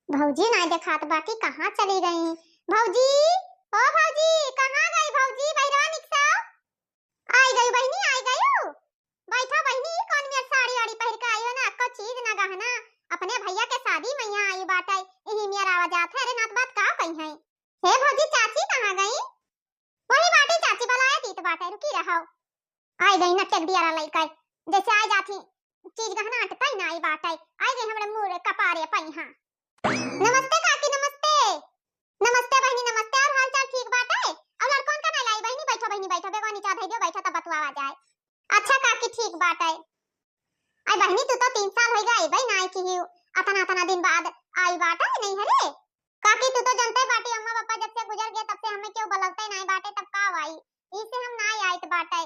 भौजी ना देखात बाकी कहाँ चली गई? भौजी, ओ भौजी, कहाँ गई भौजी? बहिरवा निकसा आई गई बहनी, आई गई हो। बैठा बहनी, कौन मेरी साड़ी वाड़ी पहन के आई हो ना? को चीज ना गहना अपने भैया के शादी में यहाँ आई बाटे। यही मेरा आवाज आत है। अरे नात बात का कही है? हे भौजी, चाची कहाँ गई? वही बाटे चाची बुलाया थी तो बाटे रुकी रहो। आई गई ना टेक दियारा लइका जैसे आ जाती चीज गहना अटता ही ना आई बाटे। आई गई हमरे मुंह कपारे पहिया। नमस्ते काकी, नमस्ते। नमस्ते बहनी, नमस्ते। और हाल चाल ठीक बाटे? और लड़कों का नहीं लाई बहनी? बैठो बहनी, बैठो बेगो नीचा धइ दियो, बैठो तब बतवावा जाए। अच्छा काकी ठीक बाटे। आई बहनी तू तो 3 साल हो गए भाई ना की अतना अतना दिन बाद आई बाटे नहीं हरे। काकी तू तो जानते बाटी अम्मा पापा जब से गुजर गए तब से हमें क्यों बुलाते नहीं बाटे, तब का आई इसे हम ना आई तो बाटे।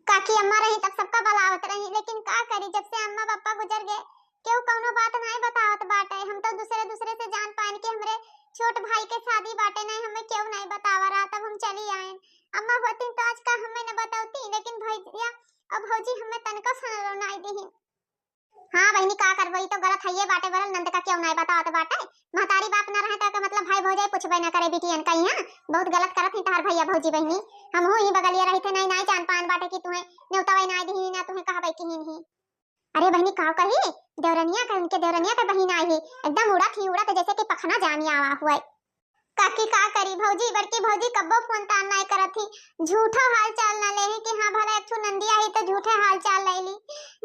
काकी अम्मा रही तब सबका बुलावत रही, लेकिन का करी जब से अम्मा पापा गुजर गए क्यों कौनो बात नहीं बतावत बाटे। हम तो दूसरे से जान पान के हमरे छोट भाई के शादी बाटे नहीं हमें क्यों नहीं बतावा रहा, तब हम चली आए। अम्मा होती तो आज का हमें न बतावती, लेकिन भैया अब भौजी हमें तनका सुन नहीं दी। हां बहनी का करबई तो गलत है ये बाटे, बरल नंद का क्यों नहीं बतावत बाटे। महतारी बाप ना रहे तो मतलब भाई भौजाई पूछबे ना करे बिटियन का। यहां बहुत गलत करत है तार भैया भौजी बहनी। हम हो ही बगलिया रही थे नहीं नहीं जान पान बाटे कि तुम्हें नेवतावे ना दी ना तुम्हें कहबे कि नहीं। अरे बहनी का कही देवरनिया का उनके देवरनिया का बहन आई एकदम उड़ा तो जैसे कि पखना जामिया आवा हुआ। काकी का करी भौजी, बड़की भौजी कब्बो फोन तान नहीं करत थी, झूठा हाल चाल ना ले कि हां भला एक नंदिया ही तो झूठे हाल चाल ले ली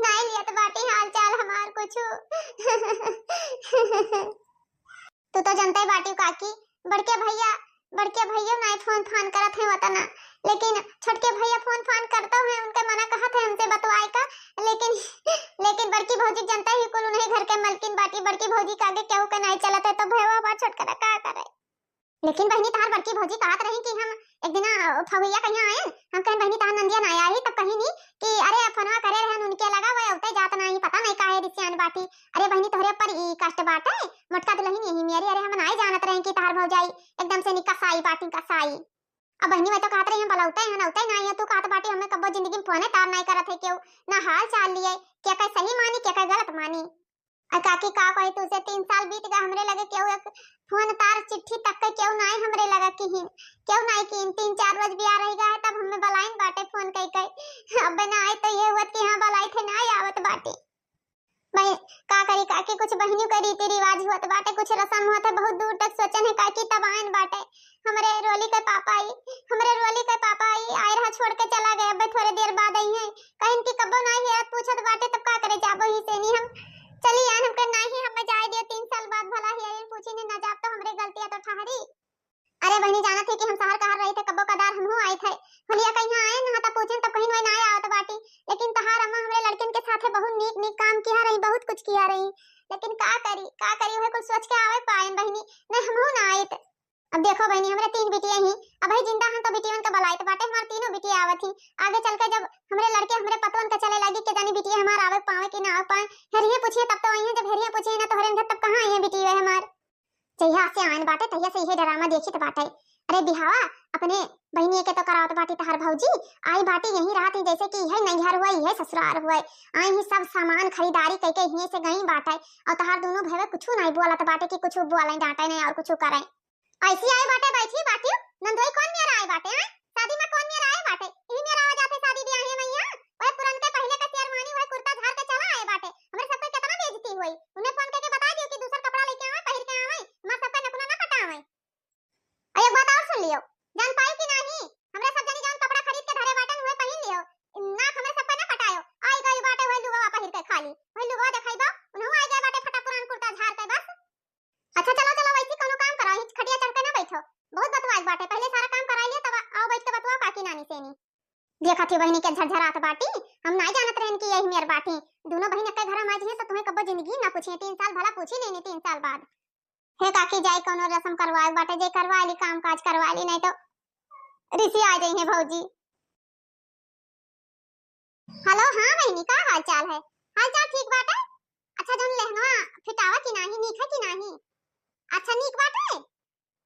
नहीं लियत बाटी हाल चाल हमार कुछ। तू तो जानते बाटी काकी बड़के भैया नहीं फोन फान करत है वतना, लेकिन छोटके भैया फोन फान करते हैं उनके मना कहत है हमसे बतवाए का। लेकिन बड़की भौजी जनता ही कुल नहीं घर के मलकिन बाटी, बड़की भौजी का आगे केहू के नहीं चलत है तो भैया बा छोटकरा का करे। लेकिन बहनी तार बड़की भौजी कहत रही कि हम एक दिन फगैया कहीं आए, हम कहीं बहनी तार नंदिया ना आई तब कहीं नहीं कि अरे फोनवा करे रहन उनके लगा वो उते जात नहीं पता नहीं काहे रिसियान बाटी। अरे बहनी तोहरे पर ई कष्ट बाटे मोटका दुल्हन यही मेरी। अरे हम नहीं जानत रहे कि तार भौजाई एकदम से निकसाई बाटी कसाई। अब बहनी मैं तो कहत रही हम बलौते हैं नौते नहीं है, तू कहत बाटी हमें कब्बो जिंदगी में फोने तार नहीं करत है क्यों ना हाल चाल लिए क्या कह सही मानी क्या कह गलत मानी। काकी का कही तुझे 3 साल बीत गए हमरे लगे क्यों एक फोन तार चिट्ठी तक के क्यों नहीं हमरे लगा कि क्यों नहीं कि 3-4 रोज भी आ रही गए तब हमें बलाइन बाटे फोन कई अब ना आए तो ये हुआ कि हां बलाई थे ना आवत बाटे। मैं का करी काकी कुछ बहनियों का रीति रिवाज हुआ तो बाटे कुछ रस्म हुआ था बहुत दूर तक सोचन है काकी तब आन बाटे। हमरे रोली के पापा आई आए रहा छोड़ के चला गया, अब थोड़े देर बाद आई है कहीं कि कब्बो नहीं है पूछत बाटे तब का करे जाबो ही से नहीं हम चली आन हमके नहीं हमें जाए दियो 3 साल बाद भला ही आइल पूछी ने ना जाब तो हमरे गलतियां तो ठहरी। अरे बहनी जाना थी कि हम शहर कहां रहे थे कब्बो कदार हम हो आए थे भलिया कहीं आए ना तो पूछन तब कहीं नहीं आवत बाटी। लेकिन तहार अम्मा हमरे लड़कन के साथे बहुत नीक काम किया रही, बहुत कुछ किया रही, लेकिन का करी ओहे कुछ सोच के आवे पाए बहनी नहीं हम हो ना आए। अब देखो बहनी हमरे 3 बिटिया ही अब ही जिंदा हैं तो बिटियन का बलाइत बाटे हमार तीनों बिटिया आवत थी। आगे चल के जब हमरे लड़के हमरे पतवन का चले लगी के जानी बिटिया हमार आवे पावे कि ना आ पाए। हरिये पूछिए तब तो आई हैं, जब हरिये पूछिए ना तो हरे तब कहां आई है बिटिया हमार। जहिया से आन बाटे तहिया से यही ड्रामा देखी तो बाटे। अरे बिहावा अपने बहनी के तो करावत बाटी तहार भौजी आई बाटी यही रात ही जैसे कि यह नैहर हुआ यह ससुराल हुआ आई ही सब सामान खरीदारी कई के यहीं से गई बाटे। और तहार दोनों भैया कुछ नहीं बोलत बाटे कि कुछ बोले डांटे नहीं और कुछ करे ऐसी आए बाटे बैठी बाटी नंदोई कौन मेरा आए बाटे हैं शादी में कौन मेरा आए बाटे यही मेरा आवाज आते शादी ब्याह है मैया ओए तुरंत के पहले का शेरवानी होए कुर्ता झाड़ के चला आए बाटे हमरे सबके कितना बेइज्जती हुई उन्हें फोन करके बता दियो कि दूसरा कपड़ा लेके आवे पहिर के आवे मां सबका नखुना ना कटावे। अरे एक बात और सुन लियो जान पाई कि नहीं हमरे सब जनी जान कपड़ा खरीद के धरे बाटे हुए पहन लियो ना हमरे सबका ना कटायो आई गई बाटे होए लुगवा पहिर के खाली होए लुगवा देखाइबा उन्हों आई गए बाटे फटा पुरान कुर्ता झाड़ के बस। अच्छा चलो वैसे कोनो काम करो हिच खटिया चढ़ के ना बैठो बहुत बतवाई बाटे पहले सारा काम करा लियो तब आओ बैठ के बतवा काकी नानी से नहीं देखा थी बहनी के झरझरात बाटी हम नहीं जानत रहन कि यही मेर बाटी दोनों बहन के घर में आज है तो तुम्हें कब्बो जिंदगी ना पूछे 3 साल भला पूछी नहीं 3 साल बाद हे काकी जाई कोनो रस्म करवाए बाटे जे करवा ली काम काज करवा ली नहीं तो ऋषि आ जाई है भौजी। हेलो हां बहनी का हाल चाल है? हाल चाल ठीक बाटे। अच्छा जोन लहंगा फिटावा कि नहीं नीक है कि नहीं? अच्छा नीक बाटे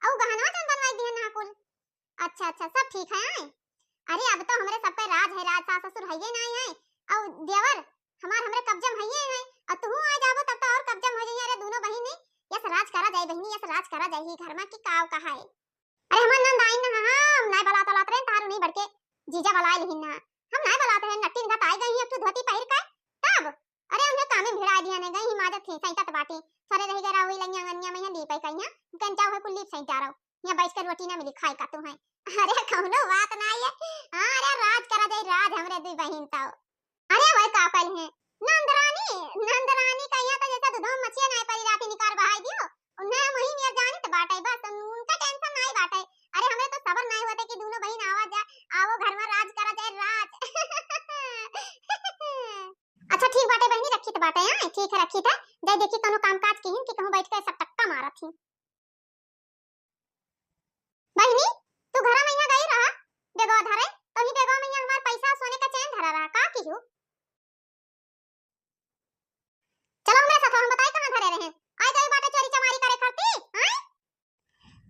औ गहनवा जोन बनवाई दिहन ना कुल अच्छा सब ठीक है। अरे अब तो हमरे सब पे राज है, राज सास ससुर हइये नहीं है और देवर हमरे कब्जा में हइये है और तू आ जाबो तब तो और कब्जा में हो जाइए। अरे दोनों बहिन यस राज जाई बहनी ऐसे राज करा जाई घर में की काव कहा है। अरे हमार नंद आई ना हम नहीं बलात लात रे तारू नहीं बड़के जीजा बलाए लिहिन ना हम नहीं बलात है नट्टी घट आई गई अब तू धोती पहिर का तब अरे उन्हें कामे भिड़ा दिया ने गई हिमाजत थी सैता त बाटी सरे रही गरा हुई लंगिया गन्या में दी पई कहिया कंचा है कुल्ली सैता रहो यहां बैठ कर रोटी ना मिली खाए का तू है। अरे कौनो बात नहीं है हां अरे राज करा जाई राज हमरे दुई बहन ताओ। अरे वही का कल है नंदरानी कहिया तो जैसा दूध मछिया नहीं परी राती निकार बहाई दियो उन्हें वही मेर जानी तो बाटे बस उनका टेंशन नहीं बाटे। अरे हमें तो सबर नहीं होते कि दोनों बहन आवा जा आओ घर में राज करा जाए राज। अच्छा ठीक बाटे बहनी रखी तो बाटे हां ठीक है रखी था दे देखी कोनो कामकाज की कि कहूं बैठ के सब टक्का मारा थी। बहनी तू घर में यहां गई रहा बेगवा धरे तो ही बेगवा में यहां हमार पैसा सोने का चैन धरा रहा का की हो चलो मेरे साथ हम बताई कहां धरे रहे आई गई बाटे चोरी चमारी करे करती हैं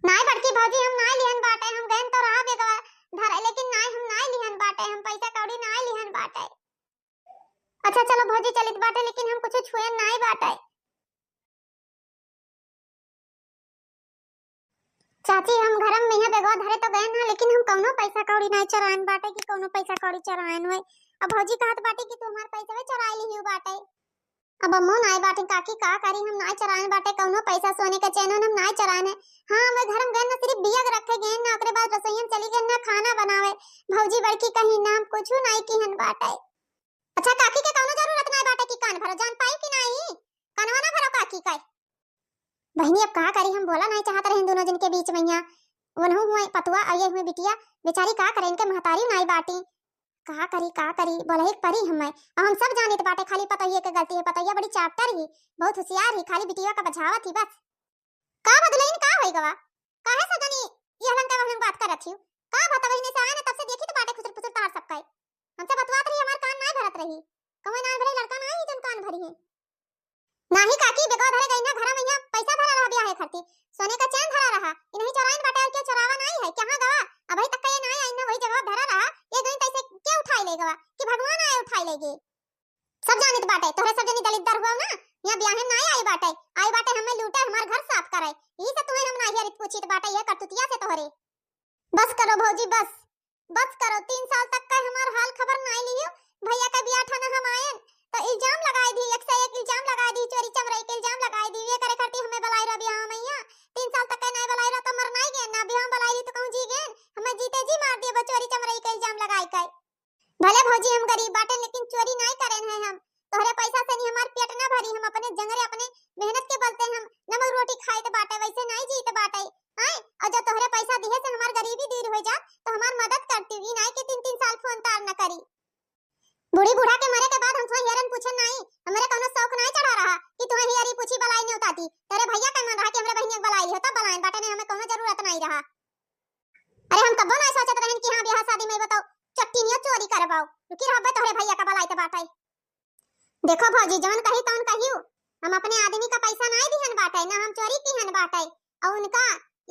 नाई बड़की भौजी हम नाई लिहन बाटे हम गहन तो रहा बेगवा धरे लेकिन नाई हम नाई लिहन बाटे हम पैसा कौड़ी नाई लिहन बाटे। अच्छा चलो भौजी चलित बाटे लेकिन हम कुछ छुए नाई बाटे। चाची हम घरम में है बेगवा धरे तो गए ना लेकिन हम कौनो पैसा कौड़ी नहीं चरान बाटे कि कौनो पैसा कौड़ी चरान होए अब भौजी कहत बाटे कि तू हमार पैसा वे चराई लिहियो बाटे अब अम्मो नाई बाटे काकी का करी हम नाई चरान बाटे कौनो पैसा सोने का चैन हम नाई चरान है। हां मैं घरम गए ना सिर्फ बियग रखे गए ना ओकरे बाद रसोईया चली गए ना खाना बनावे भौजी बड़की कहीं नाम कुछ नहीं किहन बाटे। अच्छा काकी के कौनो जरूरत नहीं बाटे कि कान भरो जान पाई कि नहीं कानवा ना भरो काकी का बहनी अब का करी हम बोला नहीं चाहत रहे दोनों जन के बीच में यहां वनहु हुए पतुआ आये हुए बिटिया बेचारी का करे इनके महतारी नाई बाटी का करी बोले एक परी हम सब जाने तो बाटे खाली पतैया के गलती है पतैया बड़ी चाप्टर ही बहुत होशियार ही खाली बिटिया का बचावा थी बस का बदलेन का होई गवा काहे सजनी ये हलन बात कर रही का बता बहनी से आए ना तब से देखी तो बाटे खुसर खुसर तार सब काई हमसे बतवात रही हमार कान नहीं भरत रही कमई ना भरे लड़का नहीं जन कान भरी है नाही काकी बेगवा धरे गई ना घर में यहां पैसा भरा रहा बियाह करती सोने का चैन धरा रहा इन्हीं चोराइन बाटे और क्यों चोरावा नहीं है कहां गवा अभी तक ये नहीं आई ना वही जगह धरा रहा ये गई कैसे क्या उठाई ले गवा कि भगवान आए उठाई लेगी सब जानित बाटे तोरे सब जनी दलित हुआ ना यहां बियाह नहीं आई बाटे हमें लूटे हमार घर साफ कराए ई से तुम्हें हम नहीं हरित पूछित बाटे ये करतुतिया से तोहरे बस करो भौजी बस करो 3 साल तक का हमार हाल खबर नहीं लियो भैया का बियाह ठाना हम आएन तो इल्जाम लगाई दी एक से एक इल्जाम लगाई दी चोरी चमराई के इल्जाम लगाई दी ये करे करती हमें बलाई रा बियाह में यहां 3 साल तक नहीं बलाई रा तो मर नहीं गए ना बियाह बलाई तो कहूं जी गए हमें जीते जी मार दिए चोरी चमराई के इल्जाम लगाई के भले भौजी हम गरीब बाटे लेकिन चोरी नहीं करेन है हम तोहरे पैसा से नहीं हमार पेट ना भरी हम अपने जंगरे अपने मेहनत के बलते हम नमक रोटी खाए तो बाटे वैसे नहीं जीत बाटे आए और जब तोहरे पैसा दिए से हमार गरीबी दूर हो जात तो हमार मदद करती ही नहीं कि 3 साल फोन तार न करी बूढ़ी बूढ़ा के मरे के बाद हम तुम्हें हेरन पूछन नहीं हमारे कोनो शौक नहीं चढ़ा रहा कि तुम्हें हियरी पूछी बलाई नहीं उताती तेरे भैया का मन रहा कि हमरे बहनी बलाई हो तब बलाइन बाटे ने हमें कोनो जरूरत नहीं रहा। अरे हम कब नहीं सोचत रहन कि हां ब्याह शादी में बताओ चट्टीनिया चोरी करबाओ रुकी रहबे तोहरे भैया का बलाई ते बाटे देखो भौजी जवन कही तवन कहियो हम अपने आदमी का पैसा नहीं दिहन बाटे ना हम चोरी किहन बाटे और उनका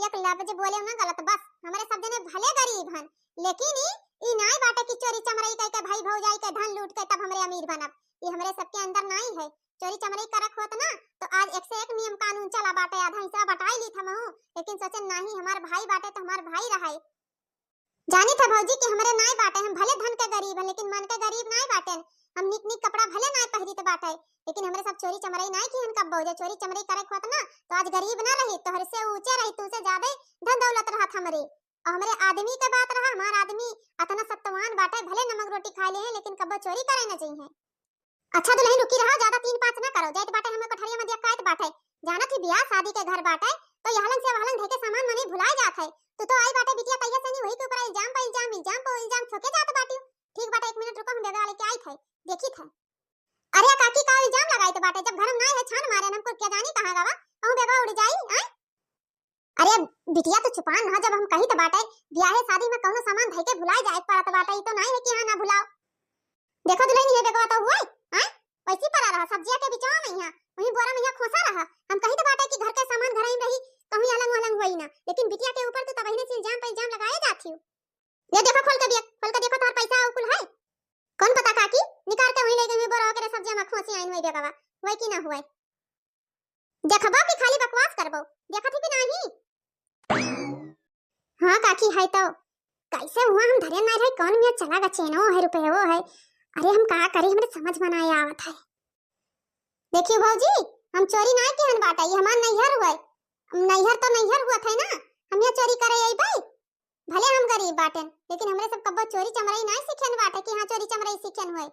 एक लफ्ज बोले ना गलत बस हमारे सब जने भले गरीब हन लेकिन ई नहीं बाटे कि चोरी चमराई कह के भाई भौजाई के धन लूट के तब हमरे अमीर बनब ये हमरे सबके अंदर नहीं है चोरी चमराई करक होत ना तो आज एक से एक नियम कानून चला बाटे आधा हिस्सा बटाई ली था महू लेकिन सोचे नहीं हमार भाई बाटे तो हमार भाई रहे जानी था भौजी कि हमरे नहीं बाटे हम भले धन के गरीब है लेकिन मन के गरीब नहीं बाटे हम निक निक कपड़ा भले नहीं पहरी तो बाटे लेकिन हमरे सब चोरी चमराई नहीं किहन कब भौजे चोरी चमराई करक होत ना तो आज गरीब ना रही तोहर से ऊंचे रही तुसे ज्यादा धन दौलत रहा हमरे और हमारे आदमी के बात रहा हमार आदमी अतना सत्तवान बाटे भले नमक रोटी खा ले हैं लेकिन कब चोरी करे ना चाहिए। अच्छा दुल्हन रुकी रहा ज्यादा 3-5 ना करो जात बाटे हमें कोठरिया में दिया काट बाटे जाना थी ब्याह शादी के घर बाटे तो यहलन से वहलन ढेके सामान मने भुला जात है तो आई बाटे बिटिया तैया से नहीं वही के ऊपर इल्जाम पे इल्जाम ठोके जात बाटी ठीक बाटे 1 मिनट रुको हम बेबे वाले के आई थे देखी थे। अरे काकी का इल्जाम लगाई तो बाटे जब घर में नहीं है छान मारे हमको क्या जानी कहां गवा कहूं बेबा उड़ जाई आ? अरे बिटिया तो छुपान ना जब हम कही तो बाटे ब्याह शादी में कोनो सामान धई के भुलाए जाए परत बाटे तो नहीं है कि हां ना भुलाओ देखो दुल्हन ये बेगवा तो हुई हां पैसे पड़ा रहा सब्जियां के बिचवा में यहां वही बोरा में यहां खोसा रहा हम कही तो बाटे कि घर का सामान घर में रही कहीं अलग अलग हुई ना लेकिन बिटिया के ऊपर तो तबही से इल्जाम पे इल्जाम लगाए जाती ये देखो खोल के देखो तोर पैसा कुल है कौन पता काकी निकाल के वही ले गई बोरा के सब्जियां में खोसी आइन हुई बेगवा हुई कि ना हुई देखबा कि खाली बकवास कर करबो, देखत ही कि नहीं। हाँ काकी है तो कैसे हुआ हम धरे नहीं रहे, कौन में चला गा चेनो है रुपए वो है। अरे हम का करी, हमरे समझ में नहीं आवत है। देखियो भौजी, हम चोरी नहीं केहन बाटा, ये हमार नैहर हुए, नैहर तो नैहर हुआ था ना, हम यहाँ चोरी करे आई भाई। भले हम गरीब बाटन, लेकिन हमरे सब कब्बो चोरी चमराई नहीं सीखन बाटे कि हाँ चोरी चमराई सीखन हुए।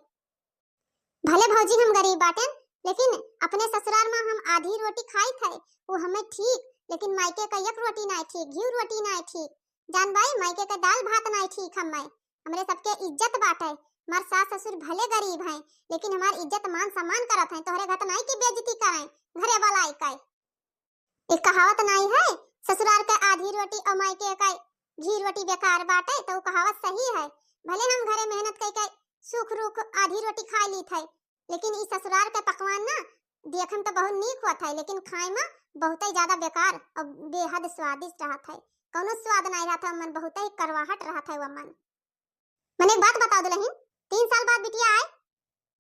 भले भौजी हम गरीब बाटन, लेकिन अपने ससुराल में हम आधी रोटी खाई थे, वो हमें ठीक, लेकिन मायके का एक रोटी नहीं ठीक, घी रोटी नहीं ठीक, जान भाई मायके का दाल भात नहीं ठीक। हमरे सबके इज्जत बाटे, हमार सास ससुर भले गरीब हैं, लेकिन हमार इज्जत मान सम्मान करत हैं, तोहरे घर नहीं की बेइज्जती करें, घरे वाला आई का एक कहावत नहीं है, ससुराल का आधी रोटी और मायके का घी रोटी बेकार बाटे, तो कहावत सही है। भले हम घरे मेहनत करके सुख रुख आधी रोटी खा ली थे, लेकिन इस ससुराल के पकवान ना देखन तो बहुत नीक हुआ था, लेकिन खाए में बहुत ही ज्यादा बेकार और बेहद स्वादिष्ट रहा था, कोनो स्वाद नहीं रहा था, मन बहुत ही करवाहट रहा था वो मन। मैंने एक बात बता दुल्हन, 3 साल बाद बिटिया आए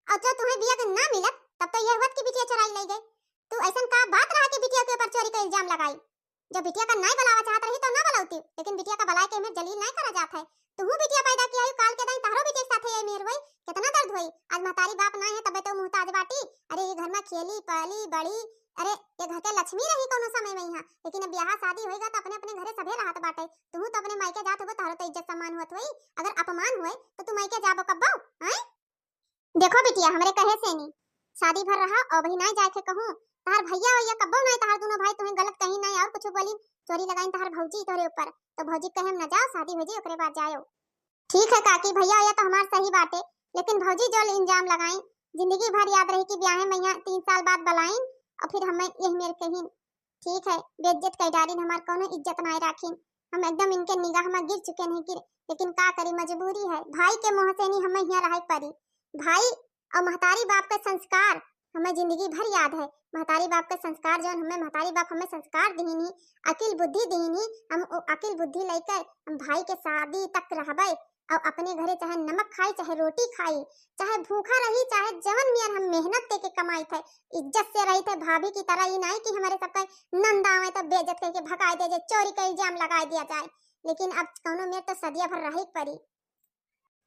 और जो तुम्हें बिया के ना मिलत, तब तो ये हुआ कि बिटिया चुराई ले गई। तू ऐसा का बात रहा कि बिटिया के ऊपर चोरी का इल्जाम लगाई? जब बिटिया का नहीं बुलावा चाहत रही तो ना बुलाती, लेकिन बिटिया का बुलाए के में जलील नहीं करा जाता है। तू बिटिया पैदा किया काल के दिन तारो बिटिया साथे ये मेर होई, कितना दर्द होई। आज महतारी बाप ना है तबे तो मुहताज बाटी। अरे ये घर में खेली पली बड़ी, अरे ये घर के लक्ष्मी रही कोनो समय में यहाँ, लेकिन अब ब्याह शादी होएगा तो अपने अपने घरे सभे रहत बाटे। तू तो अपने मायके जात हो, तारो तो इज्जत सम्मान होत होई, अगर अपमान होए तो तू मायके जाबो कब्बो हैं? देखो बिटिया, हमरे कहे से नहीं शादी भर रहा और वही नहीं जाके कहूं, तार भैया हो या कब्बो नहीं, तार दोनों भाई तुम्हें गलत कहीं नहीं और कुछ बोली चोरी लगाई तार भौजी तोरे ऊपर, तो भौजी कहे हम न जाओ, शादी हो जी ओकरे बाद जायो। ठीक है काकी, भैया या तो हमार सही बाटे, लेकिन भौजी जो इल्जाम लगाई जिंदगी भर याद रही कि ब्याह में यहाँ 3 साल बाद बुलाइन और फिर हमें यही मेरे कहीं। ठीक है, बेइज्जत कर डाली, हमार कोनो इज्जत नहीं राखी, हम एकदम इनके निगाह में गिर चुके नहीं गिर, लेकिन का करी मजबूरी है, भाई के मुंह से नहीं हमें यहाँ रह पड़ी। भाई और महतारी बाप का संस्कार हमें जिंदगी भर याद है, महतारी बाप का संस्कार जो हमें महतारी बाप हमें संस्कार दीनी, अकिल बुद्धि दीनी, हम अकिल बुद्धि लेकर हम भाई के शादी तक रहबे और अपने घरे चाहे नमक खाई चाहे रोटी खाई, चाहे भूखा रही चाहे जवन मियर हम मेहनत करके कमाई थे, इज्जत से रही थे भाभी की तरह। ही नहीं कि हमारे सबका नंद आवे तो बेइज्जत करके भगा दे जाए, चोरी का इल्जाम लगा दिया जाए, लेकिन अब कौनो में तो सदिया भर रही पड़ी।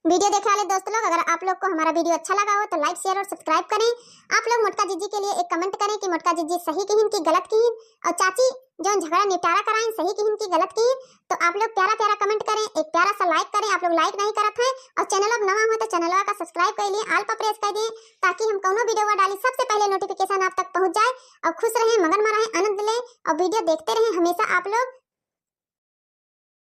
वीडियो देखने वाले दोस्त लोग, अगर आप लोग को हमारा वीडियो अच्छा लगा हो तो लाइक शेयर और सब्सक्राइब करें। आप लोग मोटका जीजी के लिए एक कमेंट करें कि मोटका जीजी सही कहिन कि गलत कहिन, और चाची जो झगड़ा निपटारा कराएं सही कहिन कि गलत कहिन, तो आप लोग प्यारा प्यारा कमेंट करें, एक प्यारा सा लाइक करें। आप लोग लाइक नहीं करत हैं और चैनल अब नवा हो तो चैनल का सब्सक्राइब कर लिए, ऑल पर प्रेस कर दें, ताकि हम कोनो वीडियो डाली सबसे पहले नोटिफिकेशन आप तक पहुंच जाए। और खुश रहें, मगन में रहें, आनंद लें और वीडियो देखते रहें हमेशा आप लोग।